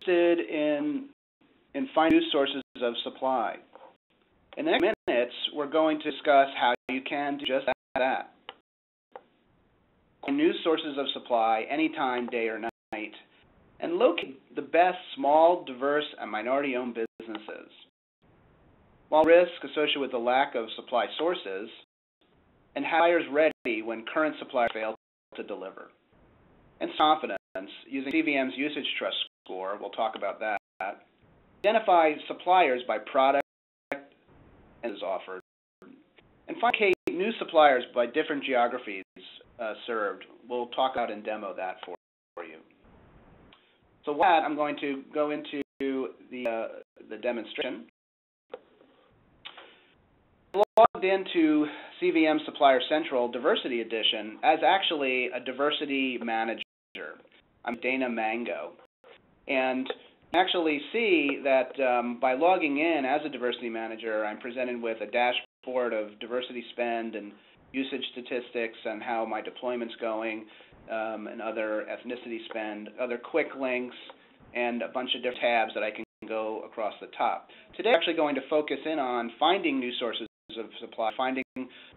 interested in finding new sources of supply. In the next minutes, we're going to discuss how you can do just that. New sources of supply anytime, day or night, and locate the best small, diverse, and minority-owned businesses. While risk associated with the lack of supply sources, and have buyers ready when current suppliers fail to deliver. And confidence, using CVM's Usage Trust score, we'll talk about that. Identify suppliers by product and is offered. And find new suppliers by different geographies served. We'll talk about and demo that for you. So with that, I'm going to go into the demonstration. Logged into CVM Supplier Central Diversity Edition as actually a diversity manager. I'm Dana Mango. And you actually see that by logging in as a diversity manager, I'm presented with a dashboard of diversity spend and usage statistics and how my deployment's going, and other ethnicity spend, other quick links, and a bunch of different tabs that I can go across the top. Today, I'm actually going to focus in on finding new sources of supply, finding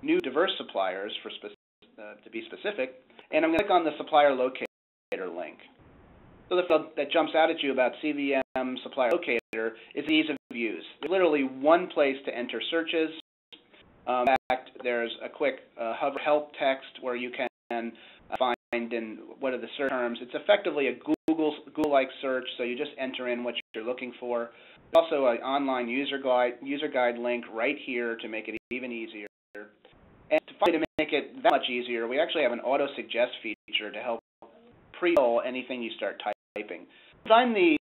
new diverse suppliers to be specific, and I'm going to click on the Supplier Locator link. So the field that jumps out at you about CVM Supplier Locator is ease of use. There's literally one place to enter searches. In fact, there's a quick hover help text where you can find in what are the search terms. It's effectively a Google-like search, so you just enter in what you're looking for. There's also an online user guide link right here to make it even easier. And to make it that much easier, we actually have an auto-suggest feature to help pre-fill anything you start typing. I'm the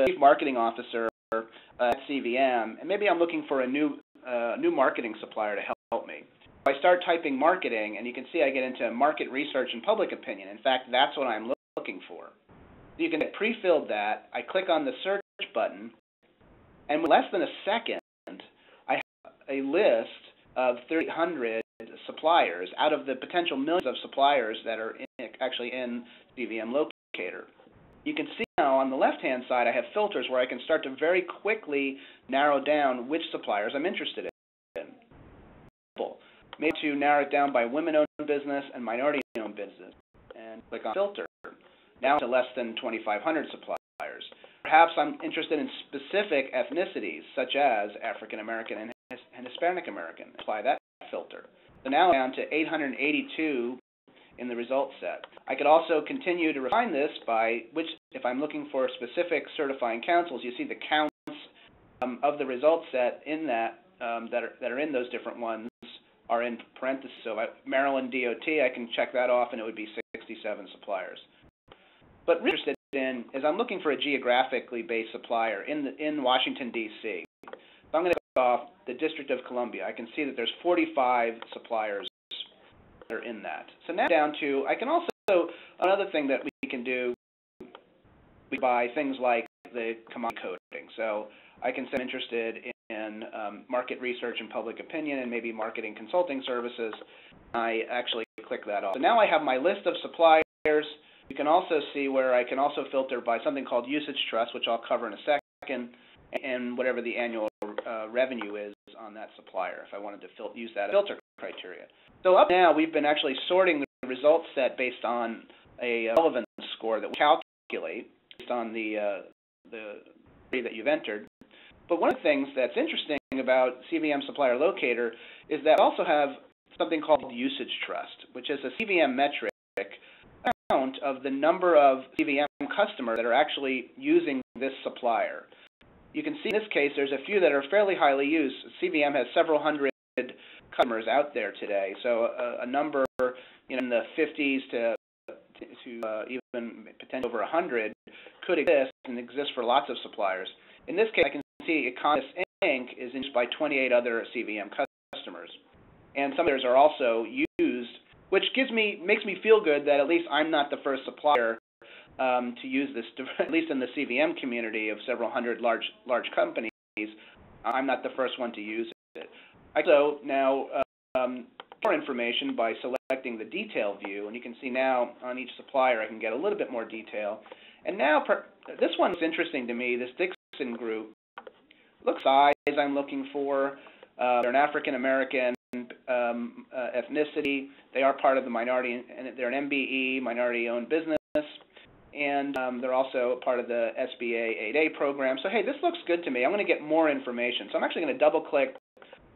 Chief Marketing Officer at CVM, and maybe I'm looking for a new marketing supplier to help me. I start typing marketing, and you can see I get into market research and public opinion. In fact, that's what I'm looking for. You can pre-fill that. I click on the search button, and in less than a second, I have a list of 300 suppliers out of the potential millions of suppliers that are actually in CVM Locator. You can see now on the left-hand side I have filters where I can start to very quickly narrow down which suppliers I'm interested in. Maybe to narrow it down by women-owned business and minority-owned business, and click on Filter. Now to less than 2,500 suppliers. Perhaps I'm interested in specific ethnicities, such as African American and Hispanic American. Apply that filter. So now I'm down to 882 in the result set. I could also continue to refine this by which, if I'm looking for specific certifying councils, you see the counts of the result set in that that are in those different ones are in parentheses. So Maryland DOT, I can check that off, and it would be 67 suppliers. But really interested in is I'm looking for a geographically based supplier in Washington, D.C. So I'm going to go off the District of Columbia. I can see that there's 45 suppliers that are in that. So now down to, I can also, another thing that we can do, we buy things like the commodity coding. So I can say I'm interested in market research and public opinion and maybe marketing consulting services. I actually click that off. So now I have my list of suppliers. You can also see where I can also filter by something called Usage Trust, which I'll cover in a second, and whatever the annual revenue is on that supplier, if I wanted to use that filter criteria. So up now, we've been actually sorting the results set based on a relevance score that we calculate based on the that you've entered. But one of the things that's interesting about CVM Supplier Locator is that we also have something called Usage Trust, which is a CVM metric count of the number of CVM customers that are actually using this supplier. You can see in this case there's a few that are fairly highly used. CVM has several hundred customers out there today, so a number in the 50s to even potentially over 100 could exist and exist for lots of suppliers. In this case, I can see Economist Inc. is used by 28 other CVM customers, and some others are also used, which makes me feel good that at least I'm not the first supplier to use this, at least in the CVM community of several hundred large companies. I'm not the first one to use it. I also now more information by selecting the detail view, and you can see now on each supplier I can get a little bit more detail. And now, this one's interesting to me, this Dixon group. Look size I'm looking for. They're an African-American ethnicity. They are part of the minority, and they're an MBE, minority-owned business, and they're also part of the SBA 8A program. So, hey, this looks good to me. I'm going to get more information. So I'm actually going to double-click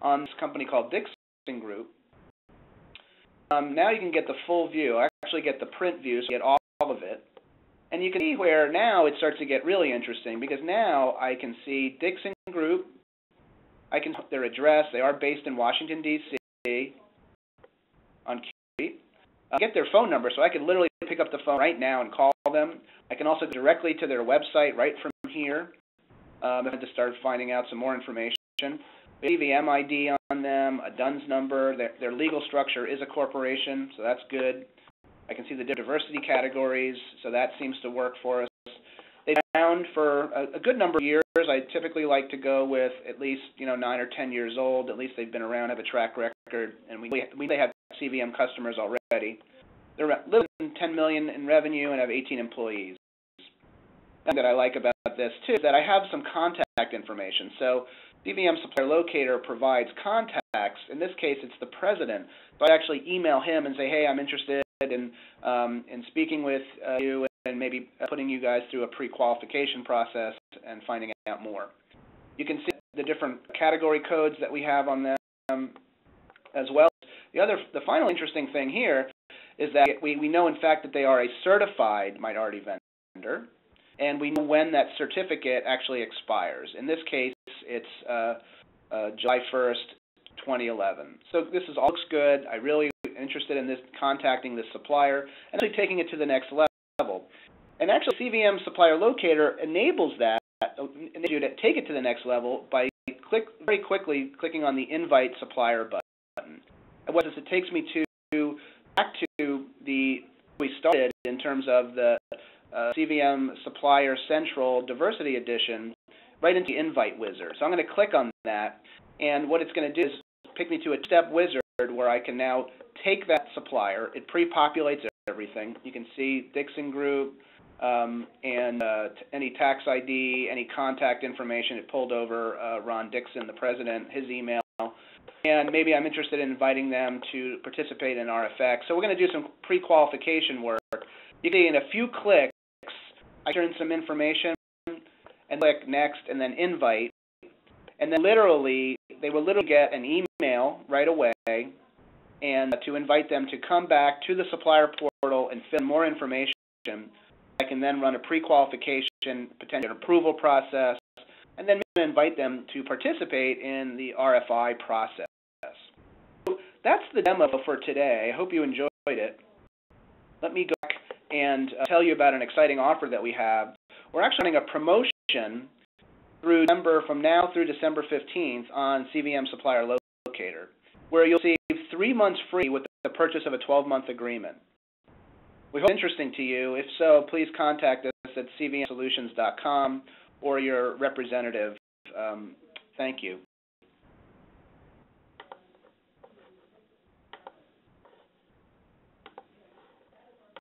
on this company called Dixon Group. Now you can get the full view. I actually get the print view, so you get all of it. And you can see where now it starts to get really interesting, because now I can see Dixon Group. I can their address. They are based in Washington, D.C. on Q Street. Get their phone number, so I could literally pick up the phone right now and call them. I can also go directly to their website right from here if I had to start finding out some more information. CVM ID on them, a DUNS number. Their legal structure is a corporation, so that's good. I can see the diversity categories, so that seems to work for us. They've been around for a good number of years. I typically like to go with at least 9 or 10 years old. At least they've been around, have a track record, and we have CVM customers already. They're little than $10 million in revenue and have 18 employees. The thing that I like about this too is that I have some contact information. So CVM Supplier Locator provides contacts. In this case, it's the president. So I actually email him and say, hey, I'm interested in speaking with you and maybe putting you guys through a pre-qualification process and finding out more. You can see the different category codes that we have on them as well. The final interesting thing here is that we know, in fact, that they are a certified minority vendor, and we know when that certificate actually expires. In this case, it's July 1st, 2011. So this all looks good. I really interested in this, contacting this supplier and actually taking it to the next level. And actually, CVM Supplier Locator enables that, enables you to take it to the next level by very quickly clicking on the Invite Supplier button. And what does it takes me back to we started in terms of the CVM Supplier Central Diversity Edition, right into the Invite Wizard. So I'm going to click on that, and what it's going to do is pick me to a step wizard where I can now take that supplier. It pre-populates everything. You can see Dixon Group and any tax ID, any contact information. It pulled over Ron Dixon, the president, his email, and maybe I'm interested in inviting them to participate in RFX. So we're going to do some pre-qualification work. You can see in a few clicks, I turn some information and click next and then invite, and then they will literally get an email right away and to invite them to come back to the supplier portal and fill in more information. I can then run a pre-qualification, potential approval process, and then invite them to participate in the RFI process. So that's the demo for today. I hope you enjoyed it. Let me go back and tell you about an exciting offer that we have. We're actually running a promotion from now through December 15th on CVM Supplier Locator, where you'll receive 3 months free with the purchase of a 12-month agreement. We hope it's interesting to you. If so, please contact us at cvmsolutions.com or your representative. Thank you.